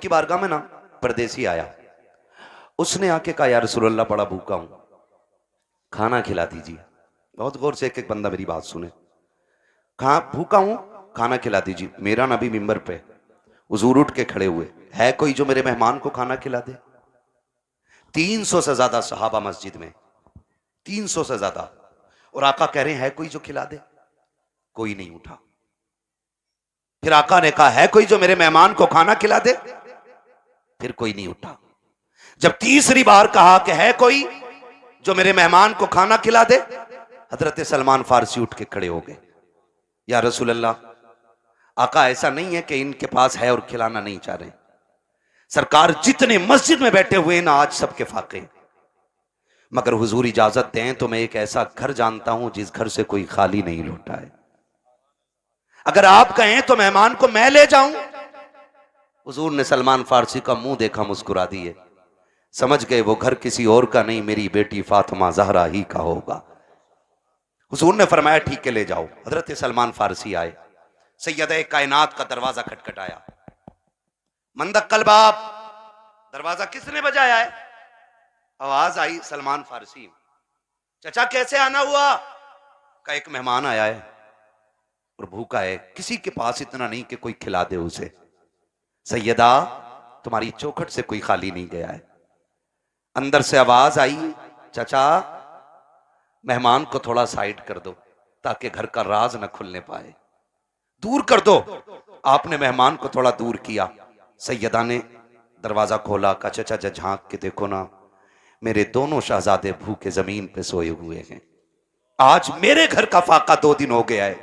की बारगाह में ना परदेसी आया। उसने आके कहा, या रसूलल्लाह बड़ा भूखा हूं, खाना खिला दीजिए। बहुत गौर से एक एक बंदा मेरी बात सुने। कहा भूखा हूं, खाना खिला दीजिए। मेरा नबी मिंबर पे हुजूर उठ के खड़े हुए, है कोई जो मेरे मेहमान को खाना खिला दे? 300 से ज्यादा सहाबा मस्जिद में, 300 से ज्यादा, और आका कह रहे हैं है कोई जो खिला दे? कोई नहीं उठा। फिर आका ने कहा, है कोई जो मेरे मेहमान को खाना खिला दे? फिर कोई नहीं उठा। जब तीसरी बार कहा कि है कोई जो मेरे मेहमान को खाना खिला दे, हजरत सलमान फारसी उठ के खड़े हो गए। या रसूलल्लाह, आका ऐसा नहीं है कि इनके पास है और खिलाना नहीं चाह रहे। सरकार जितने मस्जिद में बैठे हुए ना आज सबके फाके, मगर हुजूर इजाजत दें तो मैं एक ऐसा घर जानता हूं जिस घर से कोई खाली नहीं लौटा है। अगर आप कहें तो मेहमान को मैं ले जाऊं। हुजूर ने सलमान फारसी का मुंह देखा, मुस्कुरा दिए, समझ गए वो घर किसी और का नहीं, मेरी बेटी फातिमा जहरा ही का होगा। हुजूर ने फरमाया ठीक है ले जाओ। हजरत सलमान फारसी आए, सैयद कायनात का दरवाजा खटखटाया। मंदक्कल बाप, दरवाजा किसने बजाया है? आवाज आई सलमान फारसी। चचा कैसे आना हुआ? का एक मेहमान आया है और भूखा है, किसी के पास इतना नहीं कि कोई खिला दे उसे। सैयदा, तुम्हारी चौखट से कोई खाली नहीं गया है। अंदर से आवाज आई, चचा मेहमान को थोड़ा साइड कर दो ताकि घर का राज न खुलने पाए, दूर कर दो। आपने मेहमान को थोड़ा दूर किया। सैयदा ने दरवाजा खोला, का चचा झांक के देखो ना, मेरे दोनों शहजादे भूखे जमीन पे सोए हुए हैं। आज मेरे घर का फाका 2 दिन हो गया है,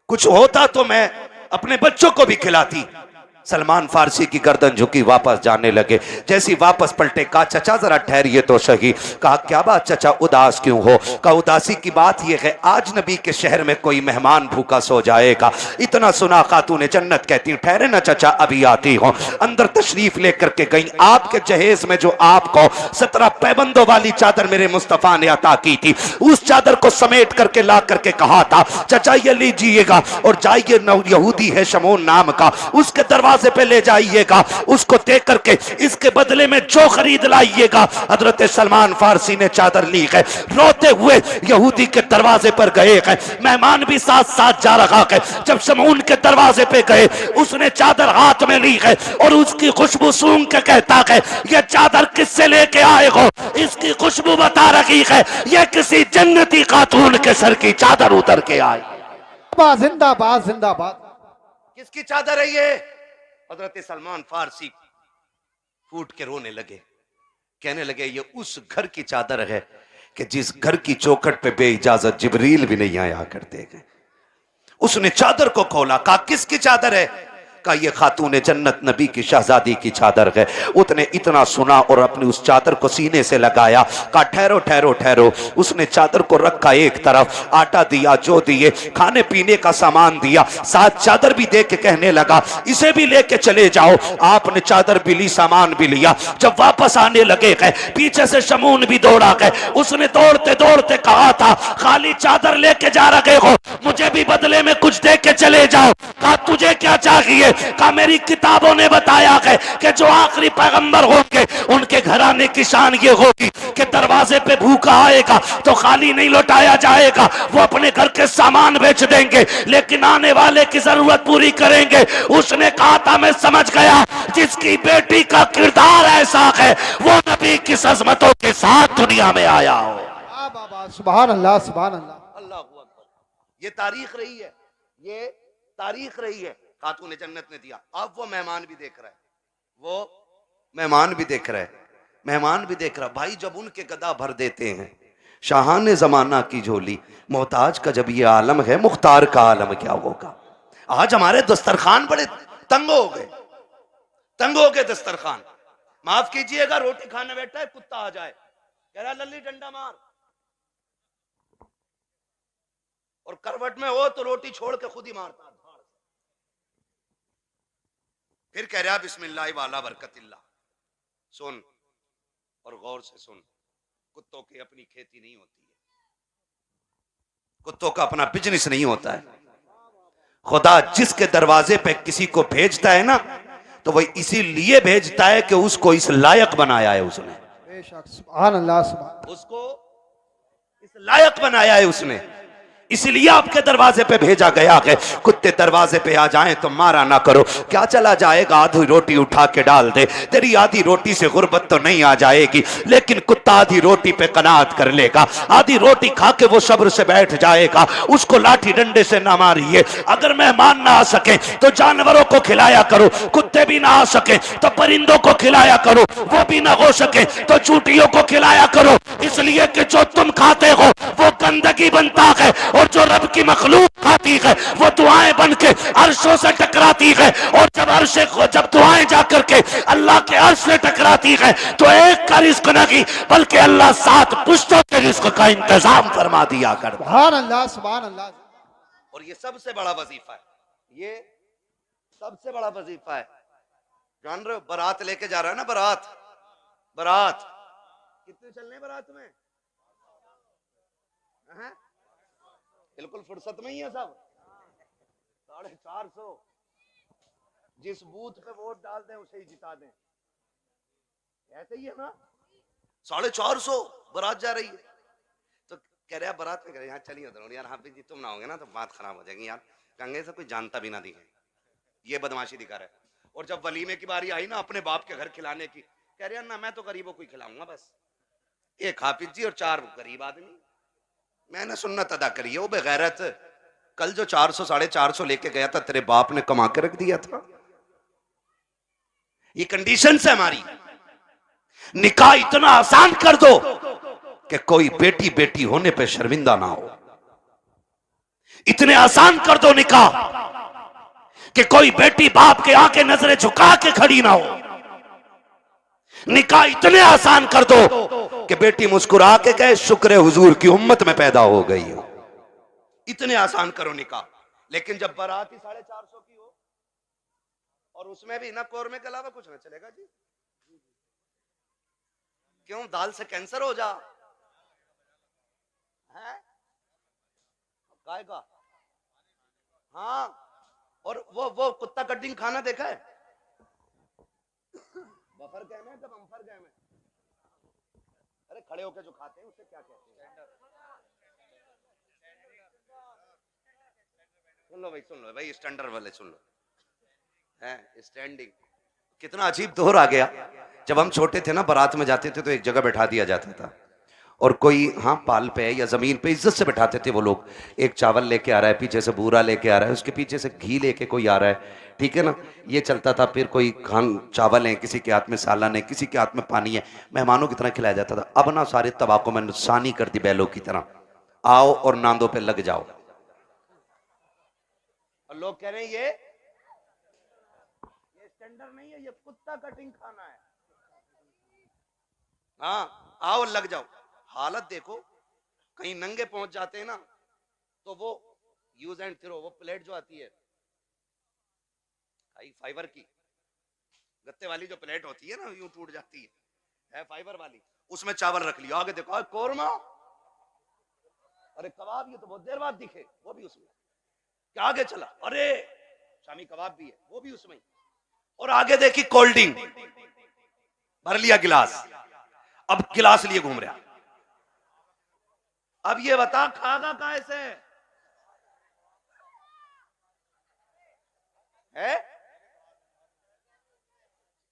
कुछ होता तो मैं अपने बच्चों को भी खिलाती। सलमान फारसी की गर्दन झुकी, वापस जाने लगे। जैसी वापस पलटे, कहा चचा जरा ठहरिए तो सही। कहा क्या बात चचा, उदास क्यों हो? कहा उदासी की बात यह है, आज नबी के शहर में कोई मेहमान भूखा सो जाएगा, इतना सुना खातूने जन्नत कहती हूँ। ठहरे ना चचा, अभी आती हूँ। अंदर तशरीफ लेकर के गई। आपके जहेज में जो आपको 17 पैबंदों वाली चादर मेरे मुस्तफा ने अता की थी, उस चादर को समेट करके ला करके कहा था, चचा ये लीजिएगा और जाइए, यहूदी है शमून नाम का, उसके दरवाजे पे ले जाइएगा, उसको दे करके इसके बदले में जो खरीद लाइएगा। हजरत सलमान फारसी ने चादर ली है, रोते हुए यहूदी के दरवाजे पर गए हैं। मेहमान भी साथ साथ जा रहा है। जब शमून के दरवाजे पे गए, उसने चादर हाथ में ली है और उसकी खुशबू सूंघ के कहता है, यह चादर किससे लेके आए हो? इसकी खुशबू बता रही है यह किसी जन्नती खातून के सर की चादर उतर के आई। जिंदाबाद जिंदाबाद। किसकी चादर है ये? हजरत सलमान फारसी फूट के रोने लगे, कहने लगे ये उस घर की चादर है कि जिस घर की चौखट पे बेइजाजत जिब्रील भी नहीं आया करते हैं। उसने चादर को खोला, कहा किसकी चादर है? का ये खातून जन्नत नबी की शहजादी की चादर है। उसने इतना सुना और अपनी उस चादर को सीने से लगाया। कहा ठहरो ठहरो ठहरो। उसने चादर को रखा एक तरफ, आटा दिया, जो दिए, खाने पीने का सामान दिया, साथ चादर भी दे के कहने लगा इसे भी लेके चले जाओ। आपने चादर भी ली, सामान भी लिया। जब वापस आने लगे गए, पीछे से शमून भी दौड़ा गए। उसने दौड़ते दौड़ते कहा था खाली चादर लेके जा रहे हो, मुझे भी बदले में कुछ दे के चले जाओ। कहा तुझे क्या चाहिए? कहा मेरी किताबों ने बताया है कि जो आखिरी पैगंबर होंगे उनके घराने की शान ये होगी कि दरवाजे पे भूखा आएगा तो खाली नहीं लौटाया जाएगा, वो अपने घर के सामान बेच देंगे लेकिन आने वाले की जरूरत पूरी करेंगे। उसने कहा था मैं समझ गया, जिसकी बेटी का किरदार ऐसा है वो नबी की अज़मतों के साथ दुनिया में आया हो। सुभान अल्लाह सुभान अल्लाह। अल्लाहू अकबर। ये तारीख रही है, ये तारीख रही है। खातून जन्नत ने दिया। अब वो मेहमान भी देख रहा है, वो मेहमान भी देख रहा है, मेहमान भी देख रहा है। भाई जब उनके गदा भर देते हैं, शाहान जमाना की झोली, मोहताज का जब ये आलम है, मुख्तार का आलम क्या होगा। आज हमारे दस्तरखान बड़े तंग हो गए, तंग हो गए दस्तरखान। माफ कीजिएगा, रोटी खाने बैठा है, कुत्ता आ जाए, कह रहा लल्ली डंडा मार, और करवट में हो तो रोटी छोड़ के खुद ही मारता। फिर कह रहा बिस्मिल्लाह वाला बरकतिल्लाह। सुन और गौर से सुन, कुत्तों की अपनी खेती नहीं होती है, कुत्तों का अपना बिजनेस नहीं होता है। खुदा जिसके दरवाजे पे किसी को भेजता है ना, तो वह इसीलिए भेजता है कि उसको इस लायक बनाया है उसने, बेशक सुभान अल्लाह सुभान। उसको इस लायक बनाया है उसने, इसलिए आपके दरवाजे पे भेजा गया है। कुत्ते दरवाजे पे आ जाएं तो मारा ना करो, क्या चला जाएगा, आधी रोटी उठा के डाल दे, तेरी आधी रोटी से गुर्बत तो नहीं आ जाएगी, लेकिन कुत्ता आधी रोटी पे कनात कर लेगा, आधी रोटी खा के वो सब्र से बैठ जाएगा। उसको लाठी डंडे से ना मारिए। अगर मेहमान ना आ सके तो जानवरों को खिलाया करो, कुत्ते भी ना आ सके तो परिंदों को खिलाया करो, वो भी ना हो सके तो चूटियों को खिलाया करो, इसलिए कि जो तुम खाते हो वो गंदगी बनता है, और जो रब की मखलूक खाती है वो दुआएं बन के अर्शों से टकराती है, और जब दुआएं जाकर के अल्लाह के अर्श से टकराती है तो एक का रिस्क नहीं बल्कि अल्लाह 7 पुश्तों के रिस्क का इंतजाम फरमा दिया करता। सुभान अल्लाह सुभान अल्लाह। और ये सबसे बड़ा वजीफा है, ये सबसे बड़ा वजीफा है। जान रहे हो, बारात लेके जा रहा है ना, बारात, बारात कितने चलने बारात में? बिल्कुल फुर्सत में ही है सब, 450। जिस बूथ पे वोट डाल दें उसे ही जिता दें, ऐसे ही है ना। 450 बारात जा रही है, तो कह रहे हैं बारात में, कह रहे यहाँ चलिए उधर, यार हाफिज जी तुम ना होगे ना तो बात खराब हो जाएगी यार, कंगे से कोई जानता भी ना दिखे, ये बदमाशी दिखा रहा है। और जब वलीमे की बारी आई ना अपने बाप के घर खिलाने की, कह रहे हैं ना मैं तो गरीबों को ही खिलाऊंगा, बस एक हाफिज जी और 4 गरीब आदमी। मैंने सुन्नत अदा करी है, वो बेगैरत, कल जो 400 450 लेके गया था तेरे बाप ने कमा के रख दिया था। ये कंडीशन है हमारी। निकाह इतना आसान कर दो कि कोई बेटी बेटी होने पे शर्मिंदा ना हो, इतने आसान कर दो निकाह कि कोई बेटी बाप के आके नजरें झुका के खड़ी ना हो। निकाह इतने आसान कर दो कि बेटी मुस्कुरा के कहे शुक्र हुजूर की उम्मत में पैदा हो गई हो, इतने आसान करो निकाह। लेकिन जब बारात ही 450 की हो और उसमें भी ना कौरमे के अलावा कुछ ना चलेगा जी, क्यों? दाल से कैंसर हो जा है काय का? हाँ, और वो कुत्ता कटिंग खाना देखा है? बफर गए में, जब अम्फर गए में, अरे खड़े होकर जो खाते हैं उसे क्या कहते हैं? सुन लो भाई स्टैंडर्ड वाले सुन लो, है स्टैंडिंग। कितना अजीब दौर आ गया। जब हम छोटे थे ना, बारात में जाते थे तो एक जगह बैठा दिया जाता था, और कोई हाँ पाल पे या जमीन पे इज्जत से बैठाते थे वो लोग। एक चावल लेके आ रहा है, पीछे से बूरा लेके आ रहा है, उसके पीछे से घी लेके कोई आ रहा है, ठीक है ना, ये चलता था। फिर कोई खान चावल है, किसी के हाथ में सालन है, किसी के हाथ में पानी है, मेहमानों की तरह खिलाया जाता था। अब ना सारे तबाकों में नुकसानी कर दी बैलों की तरह, आओ और नांदों पे लग जाओ। और लोग कह रहे हैं ये स्टैंडर्ड नहीं है, ये कुत्ता कटिंग खाना है। हाँ आओ लग जाओ। हालत देखो, कहीं नंगे पहुंच जाते हैं ना तो वो यूज एंड थ्रो, वो प्लेट जो आती है फाइबर की, गत्ते वाली जो प्लेट होती है ना, यूं टूट जाती है फाइबर वाली, उसमें चावल रख लिया, आगे देखो कोरमा, अरे कबाब, ये तो बहुत देर बाद दिखे, वो भी उसमें। क्या आगे चला, अरे शामी कबाब भी है, वो भी उसमें। और आगे देखी कोल्ड ड्रिंक, भर लिया गिलास, अब गिलास लिए घूम रहा। अब ये बता खागा कैसे है?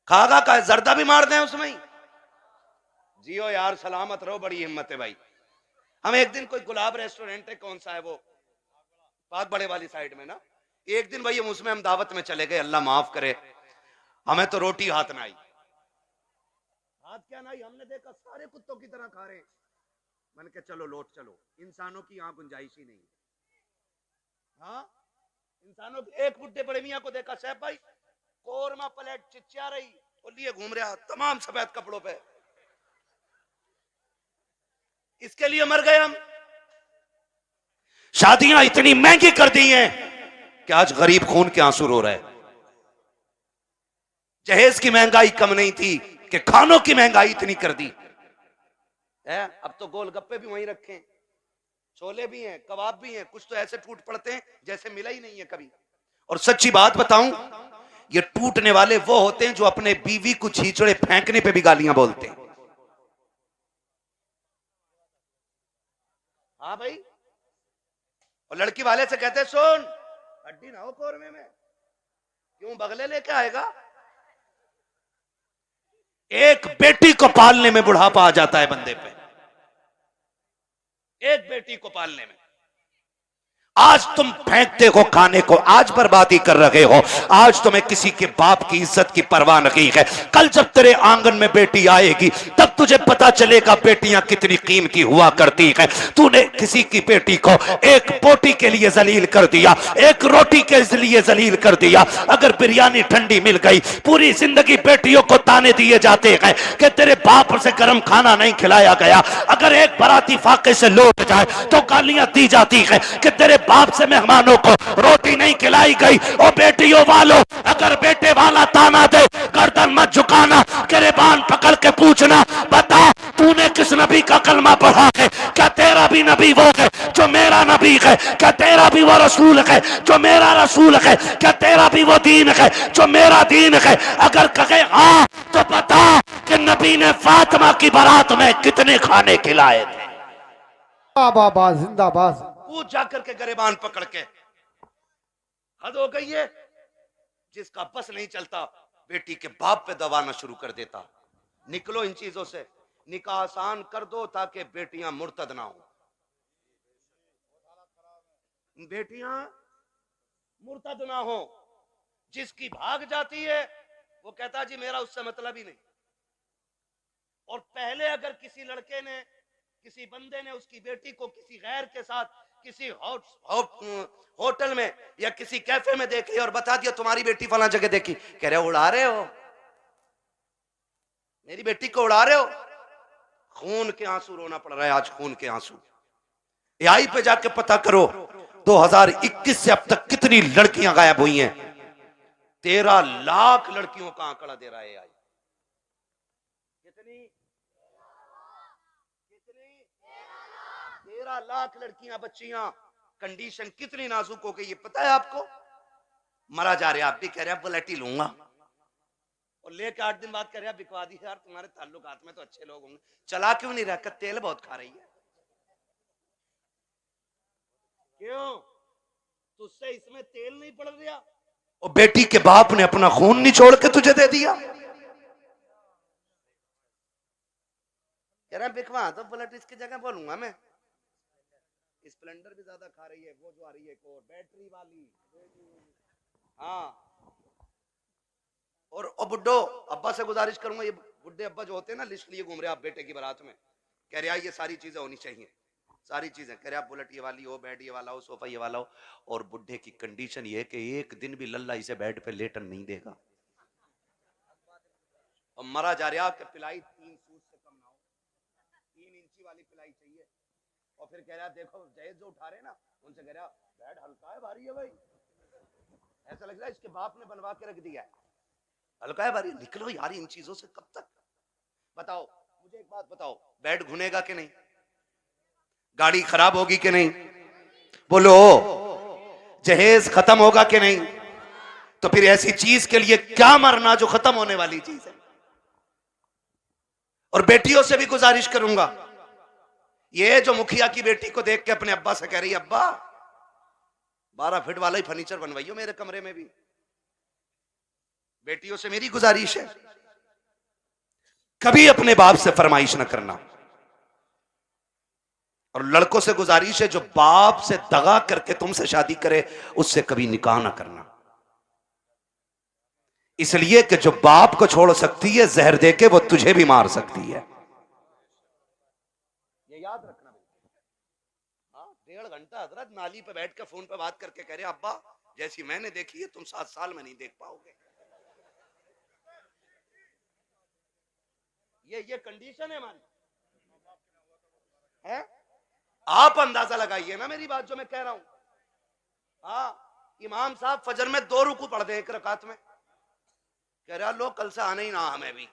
खागा का जर्दा भी मार दें उसमें ही। जियो यार, सलामत रहो, बड़ी हिम्मत है भाई। हम एक दिन कोई गुलाब रेस्टोरेंट है, कौन सा है वो, पाक बड़े वाली साइड में ना, एक दिन भाई हम उसमें हम दावत में चले गए, अल्लाह माफ करे, हमें तो रोटी हाथ में आई। हाथ क्या ना आई, हमने देखा सारे कुत्तों की तरह खा रहे हैं। मैंने कहा चलो लौट चलो, इंसानों की यहाँ गुंजाइश ही नहीं है। हाँ इंसानों की। एक बुढ़े बड़े मियाँ को देखा, साहब भाई कोरमा प्लेट चिच्चा रही और लिए घूम रहा तमाम सफेद कपड़ों पे, इसके लिए मर गए हम। शादियां इतनी महंगी कर दी हैं कि आज गरीब खून के आंसू रो रहे हैं। जहेज की महंगाई कम नहीं थी कि खानों की महंगाई इतनी कर दी है। अब तो गोलगप्पे भी वहीं रखे, छोले भी हैं, कबाब भी हैं, कुछ तो ऐसे टूट पड़ते हैं जैसे मिला ही नहीं है कभी। और सच्ची बात बताऊं, ये टूटने वाले वो होते हैं जो अपने बीवी को छींचड़े फेंकने पे भी गालियां बोलते हैं। हाँ भाई, और लड़की वाले से कहते सुन हड्डी ना हो कोरमे में, क्यों बगले लेके आएगा। एक बेटी को पालने में बुढ़ापा आ जाता है बंदे पे, एक बेटी को पालने में। आज तुम फेंकते हो खाने को, आज बर्बादी कर रहे हो, आज तुम्हें किसी के बाप की इज्जत की परवाह नहीं है। कल जब तेरे आंगन में बेटी आएगी तब तुझे पता चलेगा बेटियां कितनी कीमती हुआ करती हैं। तूने किसी की बेटी को एक बोटी के लिए जलील कर दिया, एक रोटी के लिए जलील कर दिया। अगर बिरयानी ठंडी मिल गई, पूरी जिंदगी बेटियों को ताने दिए जाते हैं कि तेरे बाप से गर्म खाना नहीं खिलाया गया। अगर एक बाराती फाके से लौट जाए तो गालियां दी जाती है कि तेरे बाप से मेहमानों को रोटी नहीं खिलाई गई। और बेटियों वालों, अगर बेटे वाला ताना दे गर्दन मत झुकाना, गिरबान पकड़ के पूछना, बता तूने किस नबी का कलमा पढ़ा है? क्या तेरा भी नबी वो है जो मेरा नबी है? क्या तेरा भी वो रसूल है जो मेरा रसूल है? क्या तेरा भी वो दीन है जो मेरा दीन है? अगर कहे हाँ तो बता कि नबी ने फातिमा की बारात में कितने खाने खिलाए थे। बाबा जिंदाबाद। पूछ जाकर के गरेबान पकड़ के। हद हो गई है। जिसका बस नहीं चलता बेटी के बाप पे दबाना शुरू कर देता। निकलो इन चीजों से, निकाह आसान कर दो ताकि बेटियां मुर्तद ना हो। बेटियां मुर्तद ना हो। जिसकी भाग जाती है वो कहता जी मेरा उससे मतलब ही नहीं। और पहले अगर किसी लड़के ने, किसी बंदे ने उसकी बेटी को किसी गैर के साथ किसी होटल में या किसी कैफे में देख लिया और बता दिया तुम्हारी बेटी फला जगह देखी, कह रहे हो उड़ा रहे हो, मेरी बेटी को उड़ा रहे हो। खून के आंसू रोना पड़ रहा है आज, खून के आंसू। एआई पे जाके पता करो 2021 से अब तक कितनी लड़कियां गायब हुई हैं। 13 लाख लड़कियों का आंकड़ा दे रहा है एआई। कितनी 13 लाख लड़कियां, बच्चियां। कंडीशन कितनी नाजुक हो गई ये पता है आपको? मरा जा रहे, आप भी कह रहे हैं बुलेट ही लूंगा, और लेके 8 दिन बाद कह रहे हैं बिकवा दी यार, तुम्हारे ताल्लुकात में तो अच्छे लोग होंगे। चला क्यों नहीं रहा? तेल बहुत खा रही है। क्यों? तुझसे इसमें तेल नहीं पड़ रहा? और बेटी के बाप ने अपना खून निचोड़ के तुझे दे दिया। कह रहा बिकवा तो बुलेट इसकी जगह बोलूंगा मैं। स्प्लेंडर भी ज्यादा खा रही है, वो जो आ रही है एक और बैटरी वाली। हाँ, और बुड्ढो अब्बा से गुजारिश करूंगा, ये बुड्ढे अब्बा जो होते हैं ना लिस्ट लिए घूम रहे आप बेटे की बारात में, कह रहे ये सारी चीजें होनी चाहिए, सारी चीजें। कह रहे आप बुलेट ये वाली हो, बेड ये वाला हो, सोफा ये वाला हो। और बुड्ढे की कंडीशन ये है कि एक दिन भी लल्ला इसे बेड पे लेटन नहीं देगा। और मरा जा रहा आपके पिलाई 3 फुट से कम ना हो, 3 इंची वाली पिलाई चाहिए। और फिर कह रहा देखो जहेज जो उठा रहे ना उनसे कह रहा बेड हल्का है भारी है भाई, ऐसा लग रहा है इसके बाप ने बनवा के रख दिया है, हल्का है भारी। निकलो यार इन चीजों से कब तक। बताओ मुझे एक बात बताओ, बेड घुनेगा कि नहीं? गाड़ी खराब होगी कि नहीं? बोलो। जहेज खत्म होगा कि नहीं? तो फिर ऐसी चीज के लिए क्या मरना जो खत्म होने वाली चीज है। और बेटियों से भी गुजारिश करूंगा, ये जो मुखिया की बेटी को देख के अपने अब्बा से कह रही अब्बा 12 फीट वाला ही फर्नीचर बनवाइयो मेरे कमरे में भी। बेटियों से मेरी गुजारिश है कभी अपने बाप से फरमाइश ना करना। और लड़कों से गुजारिश है जो बाप से दगा करके तुमसे शादी करे उससे कभी निकाह ना करना। इसलिए कि जो बाप को छोड़ सकती है जहर देके वो तुझे भी मार सकती है, ये याद रखना। हाँ 1.5 घंटा हजरत नाली पे बैठ के फोन पे बात करके कह रहे अब्बा जैसी मैंने देखी है तुम 7 साल में नहीं देख पाओगे। ये कंडीशन है हमारी है? आप अंदाजा लगाइए ना मेरी बात जो मैं कह रहा हूं। हाँ इमाम साहब फजर में 2 रुकू पढ़ दे 1 रकात में, कह रहा लो कल से आने ही ना हमें भी,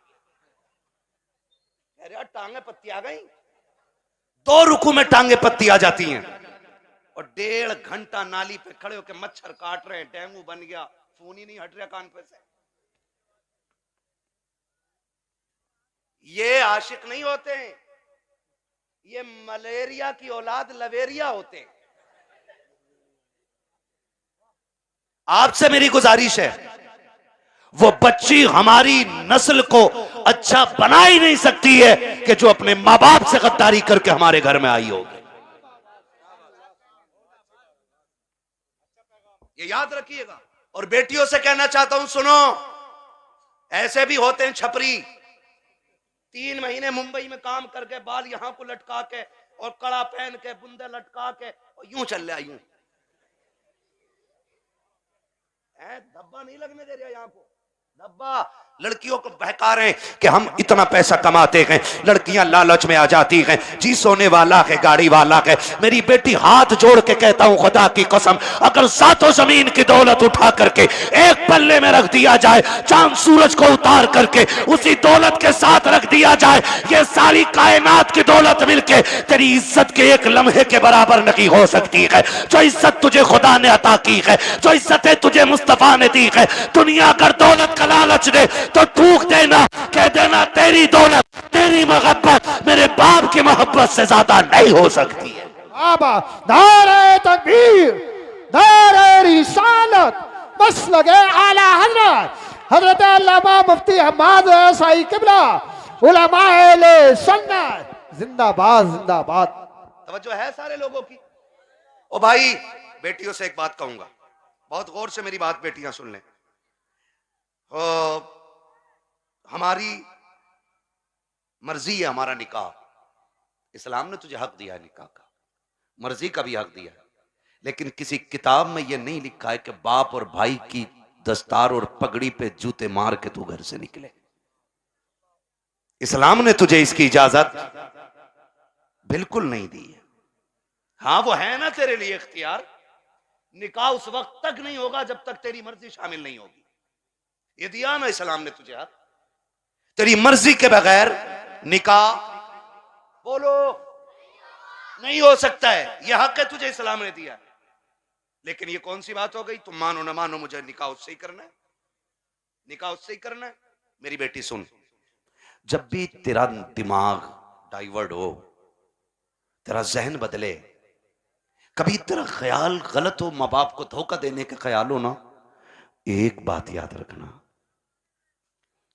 कह रहा टांगे पत्ती आ गई। 2 रुकू में टांगे पत्ती आ जाती हैं। और 1.5 घंटा नाली पे खड़े होकर मच्छर काट रहे हैं, डेंगू बन गया, फोन ही नहीं हट रहा कान पे से। ये आशिक नहीं होते हैं, ये मलेरिया की औलाद लवेरिया होते हैं। आपसे मेरी गुजारिश है, वो बच्ची हमारी नस्ल को अच्छा बना ही नहीं सकती है कि जो अपने मां बाप से गद्दारी करके हमारे घर में आई होगी। ये याद रखिएगा। और बेटियों से कहना चाहता हूं, सुनो, ऐसे भी होते हैं छपरी, 3 महीने मुंबई में काम करके बाल यहां को लटका के और कड़ा पहन के बुंदे लटका के और यूं चल रहा, यूं धब्बा नहीं लगने दे रहा। यहां को धब्बा लड़कियों को बहका रहे हैं कि हम इतना पैसा कमाते हैं, लड़कियां लालच में आ जाती हैं, जी सोने वाला है, गाड़ी वाला है। मेरी बेटी, हाथ जोड़ के कहता हूं, खुदा की कसम, अगर सातों जमीन की दौलत उठा करके एक पल्ले में रख दिया जाए, चांद सूरज को उतार करके उसी दौलत के साथ रख दिया जाए, ये सारी कायनात की दौलत मिलके तेरी इज्जत के एक लम्हे के बराबर नहीं हो सकती है। जो इज्जत तुझे खुदा ने अता की है, जो इज्जतें तुझे मुस्तफा ने दी है, दुनिया अगर दौलत का लालच दे तो थूक देना, कह देना तेरी दौलत, तेरी मोहब्बत मेरे बाप की मोहब्बत से ज्यादा नहीं हो सकती है। बाबा, नारे तकबीर, नारे रिसालत, बस लगे आला हजरत हजरत अल्लामा मुफ्ती हम्माद साई किबला उलमाए सुन्नत जिंदाबाद जिंदाबाद। तवज्जो है सारे लोगों की। ओ भाई, बेटियों से एक बात कहूंगा, बहुत गौर से मेरी बात बेटियां सुन लें। हमारी मर्जी है हमारा निकाह, इस्लाम ने तुझे हक दिया है निकाह का, मर्जी का भी हक दिया है, लेकिन किसी किताब में यह नहीं लिखा है कि बाप और भाई की दस्तार और पगड़ी पे जूते मार के तू घर से निकले। इस्लाम ने तुझे इसकी इजाजत बिल्कुल नहीं दी है। हाँ, वो है ना तेरे लिए इख्तियार, निकाह उस वक्त तक नहीं होगा जब तक तेरी मर्जी शामिल नहीं होगी। ये दिया ना इस्लाम ने तुझे हक, तेरी मर्जी के बगैर निकाह बोलो नहीं हो सकता है, यह हक है तुझे इस्लाम ने दिया। लेकिन ये कौन सी बात हो गई, तुम मानो ना मानो मुझे निकाह उससे ही करना है, निकाह उससे ही करना है। मेरी बेटी सुन, जब भी तेरा दिमाग डाइवर्ट हो, तेरा जहन बदले, कभी तेरा ख्याल गलत हो, माँ बाप को धोखा देने का ख्याल हो ना, एक बात याद रखना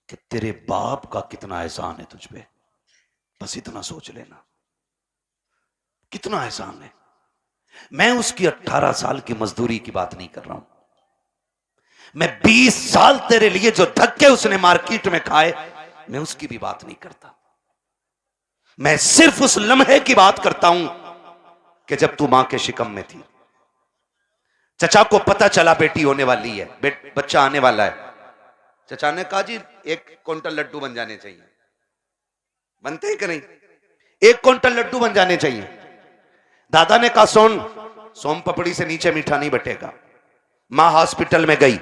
कि तेरे बाप का कितना एहसान है तुझ पे। बस इतना सोच लेना, कितना एहसान है। मैं उसकी 18 साल की मजदूरी की बात नहीं कर रहा हूं, मैं 20 साल तेरे लिए जो धक्के उसने मार्केट में खाए, मैं उसकी भी बात नहीं करता। मैं सिर्फ उस लम्हे की बात करता हूं कि जब तू मां के शिकम में थी, चचा को पता चला बेटी होने वाली है, बच्चा आने वाला है। चचा ने कहा जी 1 क्विंटल लड्डू बन जाने चाहिए। बनते हैं कि नहीं? 1 क्विंटल लड्डू बन जाने चाहिए। दादा ने कहा सोन सोम पपड़ी से नीचे मीठा नहीं बटेगा। मां हॉस्पिटल में गई,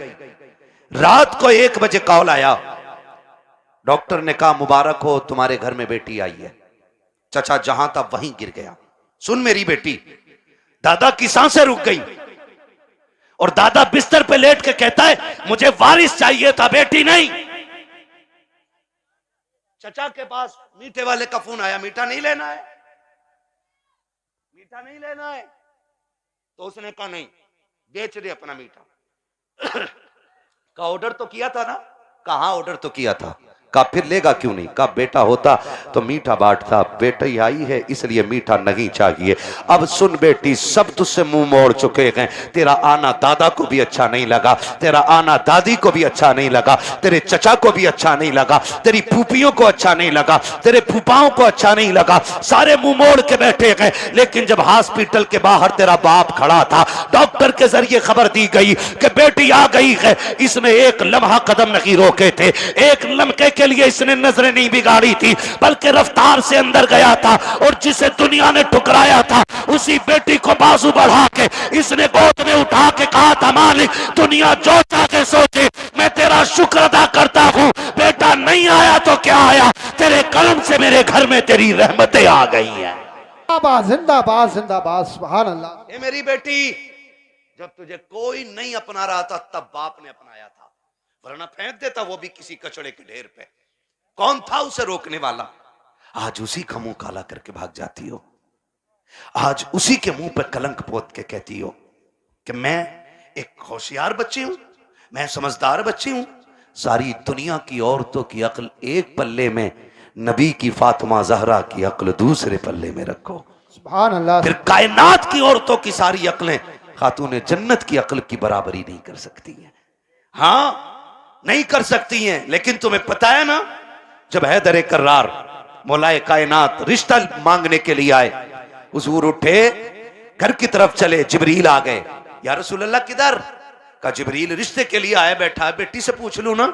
रात को 1 बजे कॉल आया, डॉक्टर ने कहा मुबारक हो तुम्हारे घर में बेटी आई है। चचा जहां था वहीं गिर गया। सुन मेरी बेटी, दादा की सांसें रुक गई और दादा बिस्तर पे लेट के कहता है मुझे वारिस चाहिए था, बेटी नहीं। चचा के पास मीठे वाले का फोन आया, मीठा नहीं लेना है, मीठा नहीं लेना है। तो उसने कहा नहीं, बेच दे अपना मीठा। का ऑर्डर तो किया था ना? कहां ऑर्डर तो किया था। का फिर लेगा क्यों नहीं? का बेटा होता तो मीठा बांटता, बेटी आई है इसलिए मीठा नहीं चाहिए। अब सुन बेटी, सब तुझसे मुंह मोड़ चुके हैं। तेरा आना दादा को भी अच्छा नहीं लगा, तेरा आना दादी को भी अच्छा नहीं लगा, तेरे चचा को भी अच्छा नहीं लगा, तेरी फूफियों को अच्छा नहीं लगा, तेरे फूफाओं को अच्छा नहीं लगा, सारे मुंह मोड़ के बैठे गए। लेकिन जब हॉस्पिटल के बाहर तेरा बाप खड़ा था, डॉक्टर के जरिए खबर दी गई कि बेटी आ गई है, इसने एक लम्हा कदम नहीं रोके थे, एक लम्हे के लिए इसने नजरें नहीं बिगाड़ी थी, बल्कि रफ्तार से अंदर गया था और जिसे दुनिया ने ठुकराया था उसी बेटी को बाजू बढ़ा के इसने गोद में उठा के कहा था मालिक दुनिया जो चाहे सोचे, मैं तेरा शुक्र अदा करता हूं, बेटा नहीं आया तो क्या आया, तेरे कलम से मेरे घर में तेरी रहमतें आ गई हैं। जिंदाबाद जिंदाबाद जिंदाबाद, सुभान अल्लाह। ये मेरी बेटी, जब तुझे कोई नहीं अपना रहा था तब बाप ने अपनाया था, वरना फेंक देता वो भी किसी कचड़े के ढेर पे। कौन था उसे रोकने वाला? आज उसी का मुंह काला करके भाग जाती हो, आज उसी के मुंह पे कलंक पोत के कहती हो कि मैं एक होशियार बच्ची हूं, मैं समझदार बच्ची हूं। सारी दुनिया की औरतों की अक्ल एक पल्ले में, नबी की फातिमा जहरा की अक्ल दूसरे पल्ले में रखो। सुभान अल्लाह। फिर कायनात की औरतों की सारी अक्लें खातून जन्नत की अक्ल की बराबरी नहीं कर सकती हैं। हाँ नहीं कर सकती हैं, लेकिन तुम्हें पता है ना, जब हैदर कर्रार मौलाए कायनात रिश्ता मांगने के लिए आए, हुजूर उठे घर की तरफ चले, जिब्रील आ गए। या रसूल अल्लाह किधर? का जिब्रील रिश्ते के लिए आया बैठा है, बेटी से पूछ लूं ना।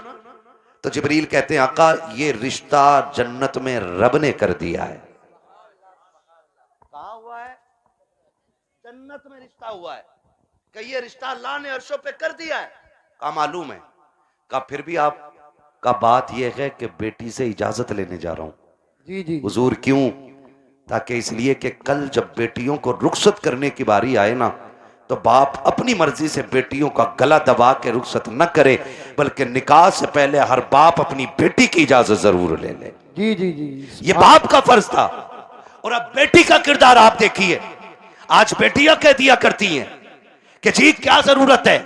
तो जिब्रील कहते हैं आका ये रिश्ता जन्नत में रब ने कर दिया है। कहा हुआ है? जन्नत में रिश्ता हुआ है। कि ये रिश्ता अल्लाह ने अर्शों पे कर दिया है। का मालूम है? का फिर भी आप का बात यह है कि बेटी से इजाजत लेने जा रहा हूं। जी जी हुजूर क्यों? ताकि इसलिए कि कल जब बेटियों को रुखसत करने की बारी आए ना, तो बाप अपनी मर्जी से बेटियों का गला दबा के रुखसत न करे, बल्कि निकाह से पहले हर बाप अपनी बेटी की इजाजत जरूर ले ले। जी जी जी ये बाप का फर्ज था। और अब बेटी का किरदार आप देखिए। आज बेटियां कह दिया करती हैं कि जी क्या जरूरत है,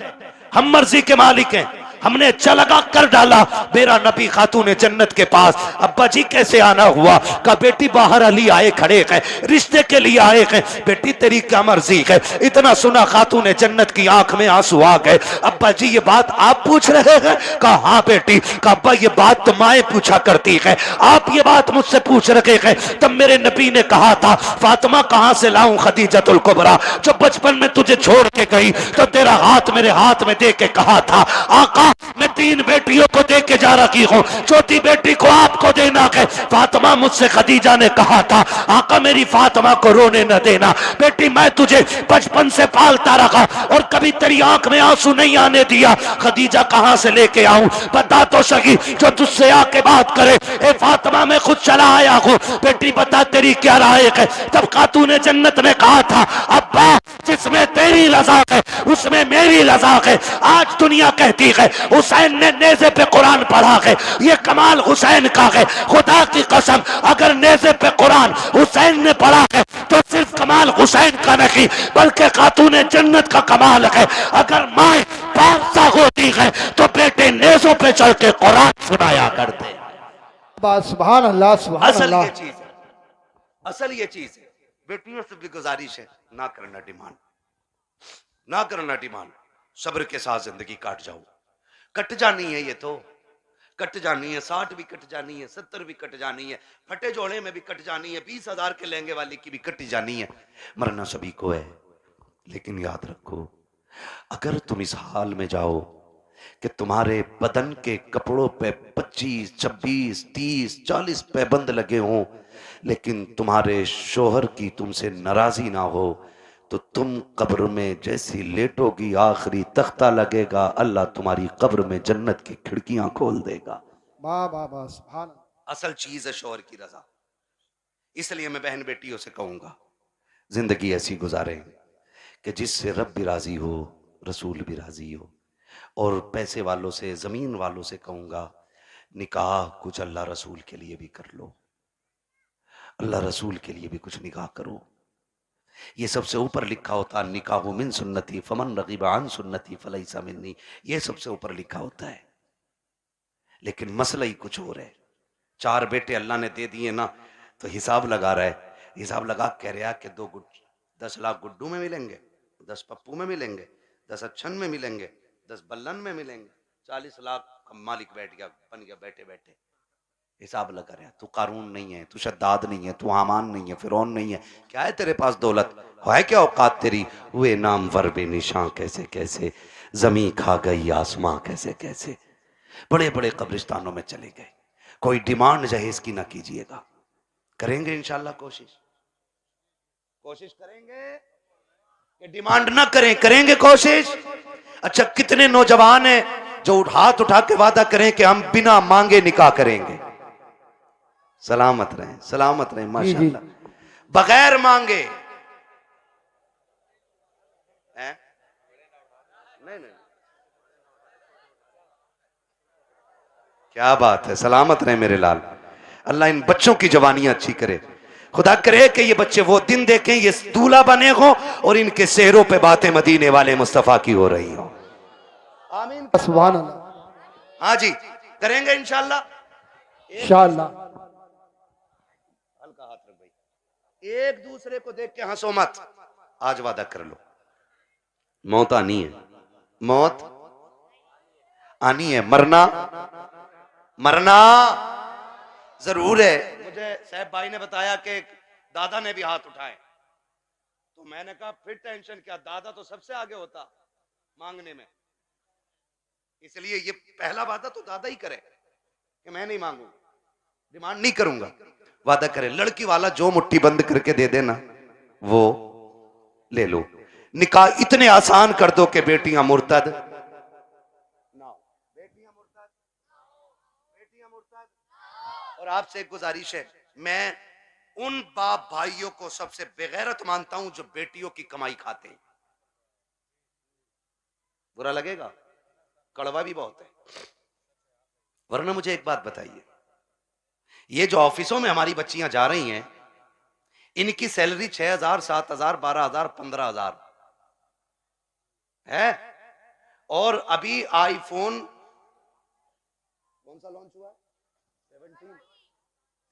हम मर्जी के मालिक हैं, हमने चलगा कर डाला मेरा नबी खातून जन्नत के पास। अब्बा जी कैसे आना हुआ? का बेटी बाहर अली आए खड़े हैं, रिश्ते के लिए आए हैं। बेटी तेरी क्या मर्जी है? इतना सुना खातून जन्नत की आंख में आंसू आ गए। अब्बा जी ये बात आप पूछ रहे हैं? कहा हाँ बेटी। का अब्बा ये बात तो माएं पूछा करती है, आप ये बात मुझसे पूछ रहे हैं। तब मेरे नबी ने कहा था फातिमा कहां से लाऊं खदीजतुल कुबरा, जो बचपन में तुझे छोड़ के गई तो तेरा हाथ मेरे हाथ में दे के कहा था आका मैं 3 बेटियों को दे के जा रही हूँ, चौथी बेटी को आपको देना है। फातिमा मुझसे खदीजा ने कहा था आका मेरी फातिमा को रोने न देना। बेटी मैं तुझे बचपन से पालता रहा और कभी तेरी आंख में आंसू नहीं आने दिया। खदीजा कहां से लेके आऊं? बता तो सही जो तुझसे आके बात करे। ए फातिमा मैं खुद चला आया हूँ, बेटी बता तेरी क्या राय है? तब खातून जन्नत ने कहा था अब्बा जिसमें तेरी रजा है उसमें मेरी रजा है। आज दुनिया कहती है हुसैन ने नेज़े पे कुरान पढ़ा है, ये कमाल हुसैन का है। खुदा की कसम अगर नेज़े पे कुरान हुसैन ने पढ़ा है तो सिर्फ कमाल हुसैन का नहीं बल्कि खातून जन्नत का कमाल है। अगर माए पासा होती है तो बेटे नेज़ों पे चल के कुरान सुनाया करते। बस सुभान अल्लाह सुभान असल अल्लाह। ये चीज है, असल ये चीज है। बेटियों से भी गुजारिश है ना करना डिमांड, ना करना डिमांड। सब्र के साथ जिंदगी काट जाओ। कट जानी है ये तो, कट जानी है। 60 भी कट जानी है, 70 भी कट जानी है, फटे जोड़े में भी कट जानी है, 20,000 के लहंगे वाली की भी कट जानी है। मरना सभी को है, लेकिन याद रखो अगर तुम इस हाल में जाओ कि तुम्हारे बदन के कपड़ों पे 25, 26, 30, 40 पैबंद लगे हों, लेकिन तुम्हारे शोहर की तुमसे नाराजी ना हो, तो तुम कब्र में जैसी लेटोगी आखिरी तख्ता लगेगा, अल्लाह तुम्हारी कब्र में जन्नत की खिड़कियां खोल देगा। वाह वाह वाह सुभान। असल चीज है शोहर की रजा। इसलिए मैं बहन बेटियों से कहूंगा जिंदगी ऐसी गुजारें कि जिससे रब भी राजी हो, रसूल भी राजी हो। और पैसे वालों से, जमीन वालों से कहूंगा निकाह कुछ अल्लाह रसूल के लिए भी कर लो, अल्लाह रसूल के लिए भी कुछ निकाह करो। ये सबसे ऊपर लिखा होता निकाह मिन सुन्नती फमन रगीबा अन सुन्नती फलैसा मिन्नी, ये सबसे ऊपर लिखा होता है। लेकिन मसला ही कुछ और है। 4 बेटे अल्लाह ने दे दिए ना, तो हिसाब लगा रहा है, हिसाब लगा कह रहा कि 10 लाख गुड्डू में मिलेंगे, 10 पप्पू में मिलेंगे, 10 अच्छन में मिलेंगे, 10 बल्लन में मिलेंगे, 40 लाख का मालिक बैठ गया, बन गया बैठे बैठे। हिसाब लगा रहा है। तू कारून नहीं है, तू शद्दाद नहीं है, तू हामान नहीं है, फिरौन नहीं है। क्या है तेरे पास दौलत? है क्या औकात तेरी? हुए नाम वर बेनिशां कैसे कैसे, जमी खा गई आसमां कैसे कैसे। बड़े बड़े कब्रिस्तानों में चले गए। कोई डिमांड जहेज की ना कीजिएगा। करेंगे इंशाल्लाह कोशिश, कोशिश करेंगे कि डिमांड ना करें, करेंगे कोशिश। अच्छा कितने नौजवान हैं जो हाथ उठा के वादा करें कि हम बिना मांगे निकाह करेंगे। सलामत रहें, सलामत रहें माशाअल्लाह। बगैर मांगे हैं? क्या बात है, सलामत रहे मेरे लाल। अल्लाह इन बच्चों की जवानियां अच्छी करे। खुदा करे कि ये बच्चे वो दिन देखें ये दूल्हा बने हो और इनके चेहरों पे बातें मदीने वाले मुस्तफा की हो रही हो। आमीन। सुभान अल्लाह। हाँ जी, करेंगे इंशाल्लाह। इंशाअल्लाह। हल्का हाथ रख भाई, एक दूसरे को देख के हंसो मत। आज वादा कर लो, मौत आनी है, मौत आनी है, मरना मरना जरूर है। मुझे साहब भाई ने बताया कि दादा ने भी हाथ उठाए, तो मैंने कहा फिर टेंशन क्या, दादा तो सबसे आगे होता मांगने में, इसलिए ये पहला वादा तो दादा ही करे कि मैं नहीं मांगूंगा, डिमांड नहीं करूंगा। वादा करे, लड़की वाला जो मुट्ठी बंद करके दे देना वो ले लो। निकाह इतने आसान कर दो कि बेटियां मुर्तद ना हो, बेटियां मुर्तद। और आपसे एक गुजारिश है, मैं उन बाप भाइयों को सबसे बेगैरत मानता हूं जो बेटियों की कमाई खाते हैं। बुरा लगेगा, कड़वा भी बहुत है। वरना मुझे एक बात बताइए, ये जो ऑफिसों में हमारी बच्चियां जा रही हैं, इनकी सैलरी 6,000, 7,000, 12,000, 15,000 है। और अभी आईफोन कौन सा लॉन्च हुआ,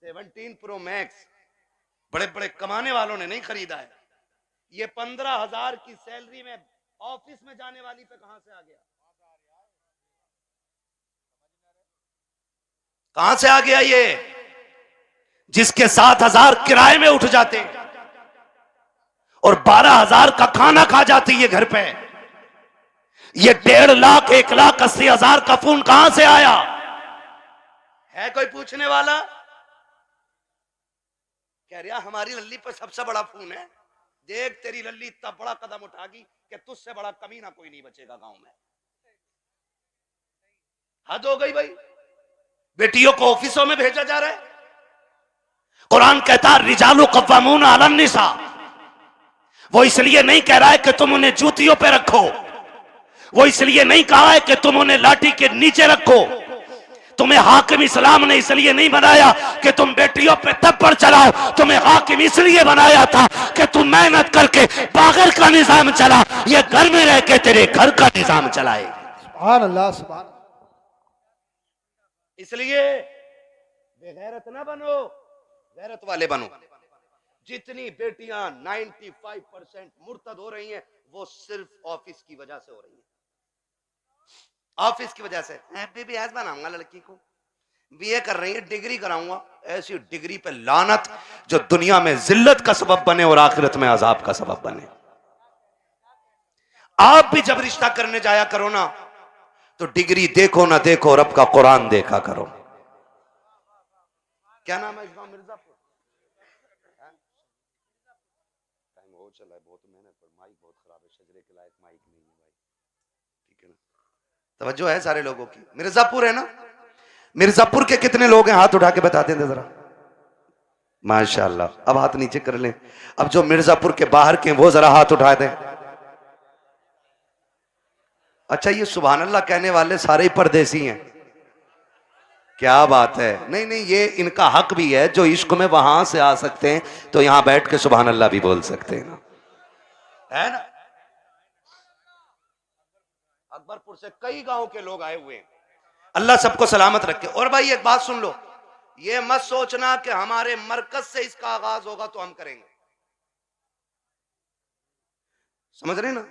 17 प्रो मैक्स बड़े बड़े कमाने वालों ने नहीं खरीदा है। ये 15,000 की सैलरी में ऑफिस में जाने वाली पे कहां से आ गया, कहां से आ गया ये, जिसके 7,000 किराए में उठ जाते और 12,000 का खाना खा जाती है घर पे। ये 1.5 लाख 1,80,000 का फोन कहां से आया है, कोई पूछने वाला? कह रहा हमारी लल्ली पर सबसे बड़ा फोन है, देख तेरी लल्ली इतना बड़ा कदम उठागी कि तुझसे बड़ा कमीना कोई नहीं बचेगा गांव में। हद हो गई भाई, बेटियों को ऑफिसों में भेजा जा रहा है। कुरान कहता है रिजालु कव्वामून अलन निसा, वो इसलिए नहीं कह रहा है कि तुम उन्हें जूतियों पे रखो, वो इसलिए नहीं कहा है कि तुम उन्हें लाठी के नीचे रखो। तुम्हें हाकिम इस्लाम ने इसलिए नहीं बनाया कि तुम बेटियों पे थप्पड़ चलाओ, तुम्हें हाकिम इसलिए बनाया था कि तुम मेहनत करके बागर का निजाम चला, ये घर में रह के तेरे घर का निजाम चलाए। सुभान अल्लाह। सुभान। इसलिए बेगैरत ना बनो, गैरत वाले बनो। जितनी बेटियां 95% मुर्तद हो रही हैं, वो सिर्फ ऑफिस की वजह से हो रही है। ऑफिस की वजह से बीबी ऐसा बनाऊंगा, लड़की को बीए कर रही है, डिग्री कराऊंगा, ऐसी डिग्री पे लानत जो दुनिया में जिल्लत का सबब बने और आखिरत में अजाब का सबब बने। आप भी जब रिश्ता करने जाया करो ना, तो डिग्री देखो ना देखो, रब का कुरान देखा करो। क्या नाम है इस गांव, मिर्जापुर? टाइम हो चला है, बहुत मेहनत पर माइक बहुत खराब है, शजरे के लायक माइक नहीं है भाई, ठीक है ना? तवज्जो है सारे लोगों की। मिर्जापुर है ना, मिर्जापुर के कितने लोग हैं, हाथ उठा के बता दें जरा। माशाल्लाह, अब हाथ नीचे कर लें। अब जो मिर्जापुर के बाहर के वो जरा हाथ उठा दें। अच्छा, ये सुभान अल्लाह कहने वाले सारे ही परदेसी हैं, क्या बात है। नहीं नहीं, ये इनका हक भी है, जो इश्क में वहां से आ सकते हैं तो यहां बैठ के सुभान अल्लाह भी बोल सकते हैं ना, है ना? अकबरपुर से कई गांव के लोग आए हुए हैं, अल्लाह सबको सलामत रखे। और भाई एक बात सुन लो, ये मत सोचना कि हमारे मरकज से इसका आगाज होगा तो हम करेंगे, समझ रहे ना,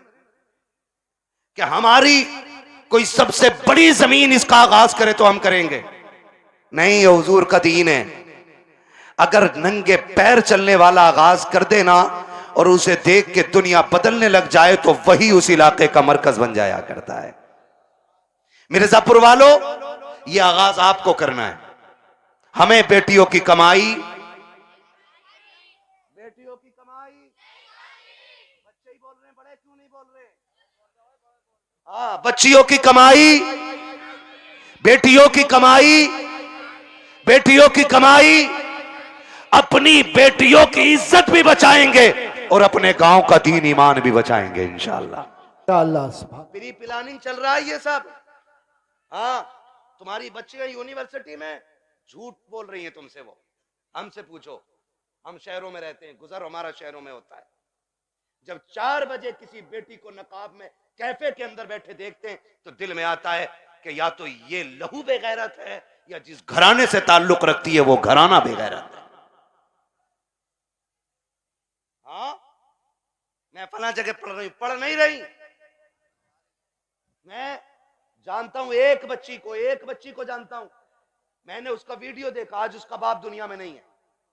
कि हमारी कोई सबसे बड़ी जमीन इसका आगाज करे तो हम करेंगे नहीं। ये हुजूर का दीन है। अगर नंगे पैर चलने वाला आगाज कर देना और उसे देख के दुनिया बदलने लग जाए तो वही उस इलाके का मरकज बन जाया करता है। मिर्जापुर वालों, ये आगाज आपको करना है। हमें बेटियों की कमाई, बेटियों की कमाई, बच्चे ही बोल रहे हैं, बड़े क्यों नहीं बोल रहे? हाँ, बच्चियों की कमाई, बेटियों की कमाई, बेटियों की कमाई, अपनी बेटियों की इज्जत भी बचाएंगे और अपने गांव का दीन ईमान भी बचाएंगे इंशाअल्लाह। अल्लाह। प्री प्लानिंग चल रहा है ये सब। हाँ, तुम्हारी बच्चियां यूनिवर्सिटी में झूठ बोल रही हैं तुमसे। वो हमसे पूछो, हम शहरों में रहते हैं, गुजर हमारा शहरों में होता है। जब 4 बजे किसी बेटी को नकाब में कैफे के अंदर बैठे देखते हैं तो दिल में आता है कि या तो ये लहू बेगैरत है या जिस घराने से ताल्लुक रखती है वो घराना बेगैरत है। हाँ, मैं फला जगह पढ़ रही हूं, पढ़ नहीं रही। मैं जानता हूं एक बच्ची को जानता हूं। मैंने उसका वीडियो देखा, आज उसका बाप दुनिया में नहीं है,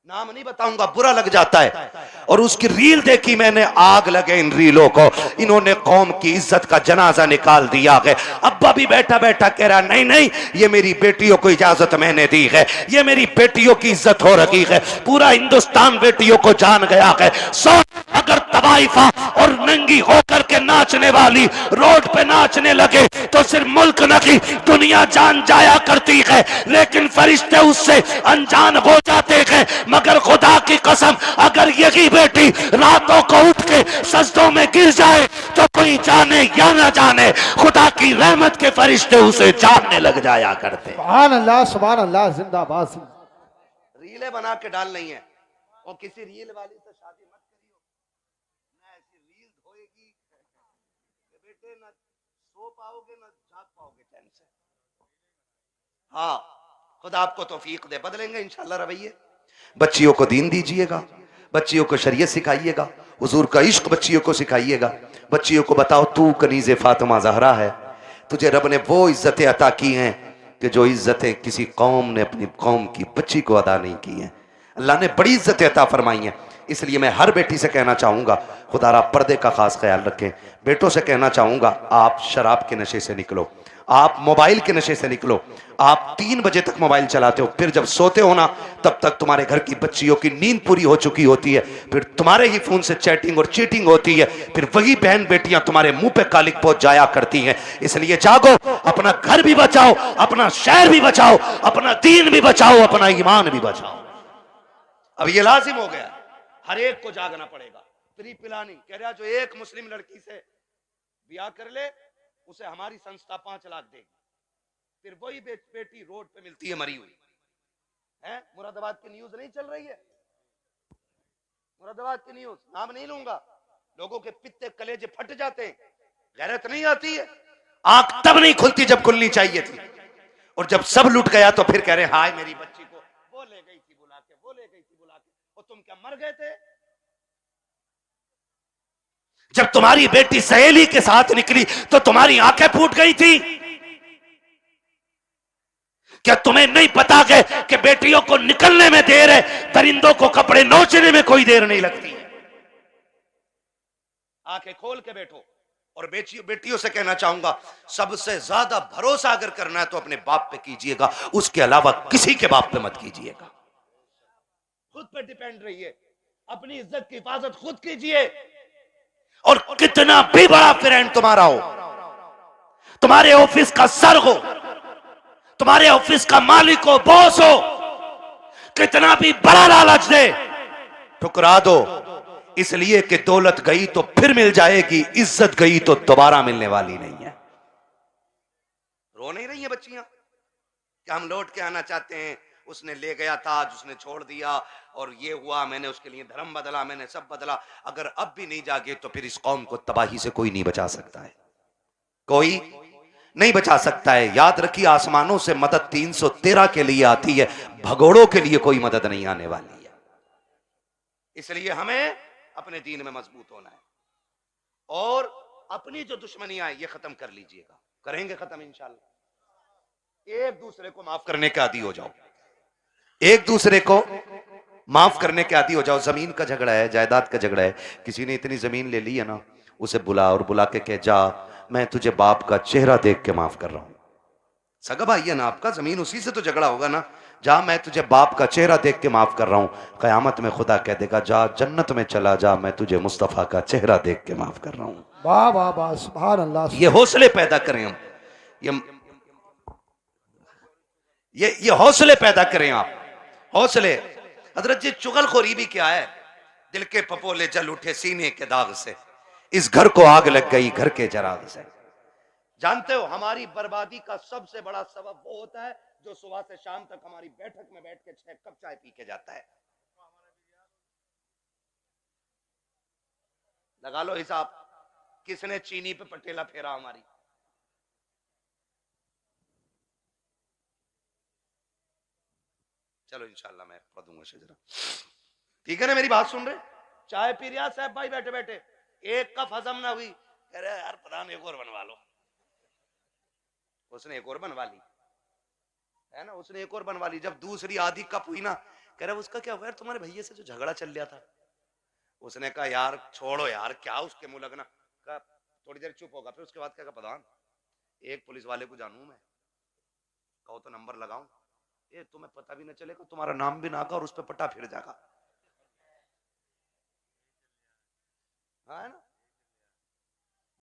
नाम नहीं बताऊंगा, बुरा लग जाता है। और उसकी रील देखी मैंने, आग लगे इन रीलों को। इन्होंने कौम की इज्जत का जनाजा निकाल दिया है। अब्बा भी बैठा बैठा कह रहा नहीं नहीं, ये मेरी बेटियों को इजाजत मैंने दी है, ये मेरी बेटियों की इज्जत हो रही है। पूरा हिंदुस्तान बेटियों को जान गया है। अगर तवाइफा और नंगी होकर के नाचने वाली रोड पे नाचने लगे तो सिर्फ मुल्क नहीं दुनिया जान जाया करती है, लेकिन फरिश्ते उससे अनजान हो जाते हैं। मगर खुदा की कसम, अगर यही बेटी रातों को उठ के सजदों में गिर जाए तो कोई जाने या ना जाने खुदा की रहमत के फरिश्ते उसे जानने लग जाया करते। सुभान अल्लाह, जिंदाबाद। रीलें बना के डाल नहीं है, और किसी रील वाली से शादी मत करियो, ना ऐसी रील होएगी कि बेटे ना सो पाओगे ना जाग पाओगे चैन से। हाँ, खुदा आपको तौफीक दे, बदलेंगे इंशाल्लाह रवैये। बच्चियों को दीन दीजिएगा, बच्चियों को शरीयत सिखाइएगा, हुजूर का इश्क बच्चियों को सिखाइएगा। बच्चियों को बताओ तू कनीज़े फातिमा ज़हरा है, तुझे रब ने वो इज्जतें अता की हैं कि जो इज्जतें किसी कौम ने अपनी कौम की बच्ची को अदा नहीं की हैं। अल्लाह ने बड़ी इज्जतें अता फरमाई हैं। इसलिए मैं हर बेटी से कहना चाहूँगा, खुदारा पर्दे का खास ख्याल रखें। बेटों से कहना चाहूँगा, आप शराब के नशे से निकलो, आप मोबाइल के नशे से निकलो। आप 3 बजे तक मोबाइल चलाते हो, फिर जब सोते हो ना तब तक तुम्हारे घर की बच्चियों की नींद पूरी हो चुकी होती है, फिर तुम्हारे ही फोन से चैटिंग और चीटिंग होती है, फिर वही बहन बेटियां तुम्हारे मुंह पे कालिक पहुंच जाया करती हैं। इसलिए जागो, अपना घर भी बचाओ, अपना शहर भी बचाओ, अपना दीन भी बचाओ, अपना ईमान भी बचाओ। अब ये लाजिम हो गया, हर एक को जागना पड़ेगा। फ्री पिलानी कह रहा, जो एक मुस्लिम लड़की से ब्याह कर ले उसे हमारी संस्था 5 लाख देगी। फिर वही बेटी रोड पे मिलती है मरी हुई है। मुरादाबाद की न्यूज नहीं चल रही है, मुरादाबाद की न्यूज, नाम नहीं लूंगा, लोगों के पित्ते कलेजे फट जाते हैं, गैरत नहीं आती है। आंख तब नहीं खुलती जब खुलनी चाहिए थी, और जब सब लुट गया तो फिर कह रहे हाय मेरी बच्ची को वो ले गई थी बुला के, वो ले गई थी बुला के, और तुम क्या मर गए थे? जब तुम्हारी बेटी सहेली के साथ निकली तो तुम्हारी आंखें फूट गई थी। क्या तुम्हें नहीं पता कि बेटियों को निकलने में देर है, परिंदों को कपड़े नोचने में कोई देर नहीं लगती है? आंखें खोल के बैठो। और बेटियों से कहना चाहूंगा, सबसे ज्यादा भरोसा अगर करना है तो अपने बाप पे कीजिएगा, उसके अलावा किसी के बाप पे मत कीजिएगा। खुद पे डिपेंड रहिए, अपनी इज्जत की हिफाजत खुद कीजिए। और कितना भी बड़ा फ्रेंड तुम्हारा हो, तुम्हारे ऑफिस का सर हो, तुम्हारे ऑफिस का मालिक हो, बॉस हो, कितना भी बड़ा लालच दे, ठुकरा दो। इसलिए कि दौलत गई तो फिर मिल जाएगी, इज्जत गई तो दोबारा मिलने वाली नहीं है। रो नहीं रही है बच्चियां कि हम लौट के आना चाहते हैं, उसने ले गया था, उसने छोड़ दिया, और ये हुआ, मैंने उसके लिए धर्म बदला, मैंने सब बदला। अगर अब भी नहीं जागे तो फिर इस कौम को तबाही से कोई नहीं बचा सकता है, कोई नहीं बचा सकता है। याद रखिए, आसमानों से मदद 313 के लिए आती है, भगोड़ों के लिए कोई मदद नहीं आने वाली है। इसलिए हमें अपने दीन में मजबूत होना है, और अपनी जो दुश्मनियां ये खत्म कर लीजिएगा। करेंगे खत्म इंशाल्लाह। एक दूसरे को माफ करने के आदी हो जाओ, एक दूसरे को माफ करने के आदी हो जाओ। जमीन का झगड़ा है, जायदाद का झगड़ा है, किसी ने इतनी जमीन ले ली है ना, उसे बुला और बुला के कह, जा मैं तुझे बाप का चेहरा देख के माफ कर रहा हूं। सगा भाई है ना आपका, जमीन उसी से तो झगड़ा होगा ना, जा मैं तुझे बाप का चेहरा देख के माफ कर रहा हूं। कयामत में खुदा कह देगा, जा जन्नत में चला जा, मैं तुझे मुस्तफा का चेहरा देख के माफ कर रहा हूं। वाह वाह वाह, सुभान अल्लाह। ये हौसले पैदा करें हम, ये हौसले पैदा करें आप, हौसले। हजरत जी, चुगलखोरी भी क्या है? दिल के पपोले जल उठे सीने के दाग से, इस घर को आग लग गई घर के जराग से। जानते हो हमारी बर्बादी का सबसे बड़ा सबब वो होता है जो सुबह से शाम तक हमारी बैठक में बैठ के 6 कप चाय पी के जाता है। लगा लो हिसाब, किसने चीनी पे पटेला फेरा हमारी। चलो इंशाल्लाह मैं पढ़ दूंगा जरा, ठीक है ना? मेरी बात सुन रहे? चाय पी रहा साहब भाई बैठे बैठे, एक कप हजम ना हुई, कह रहे यार प्रधान एक और बनवा लो। उसने एक और बनवा ली, है ना, उसने एक और बनवा ली। जब दूसरी आधी कप हुई ना, कह रहा उसका क्या हुआ यार, तुम्हारे भैया से जो झगड़ा चल रहा था। उसने कहा यार छोड़ो यार, क्या उसके मुंह लगना। कहा थोड़ी देर चुप होगा, फिर उसके बाद क्या प्रधान एक पुलिस वाले को जानू मैं, कहो तो नंबर लगाऊं, ये तुम्हें पता भी ना चलेगा, तुम्हारा नाम भी ना आगा और उस पर पट्टा फिर जाएगा। हाँ है ना,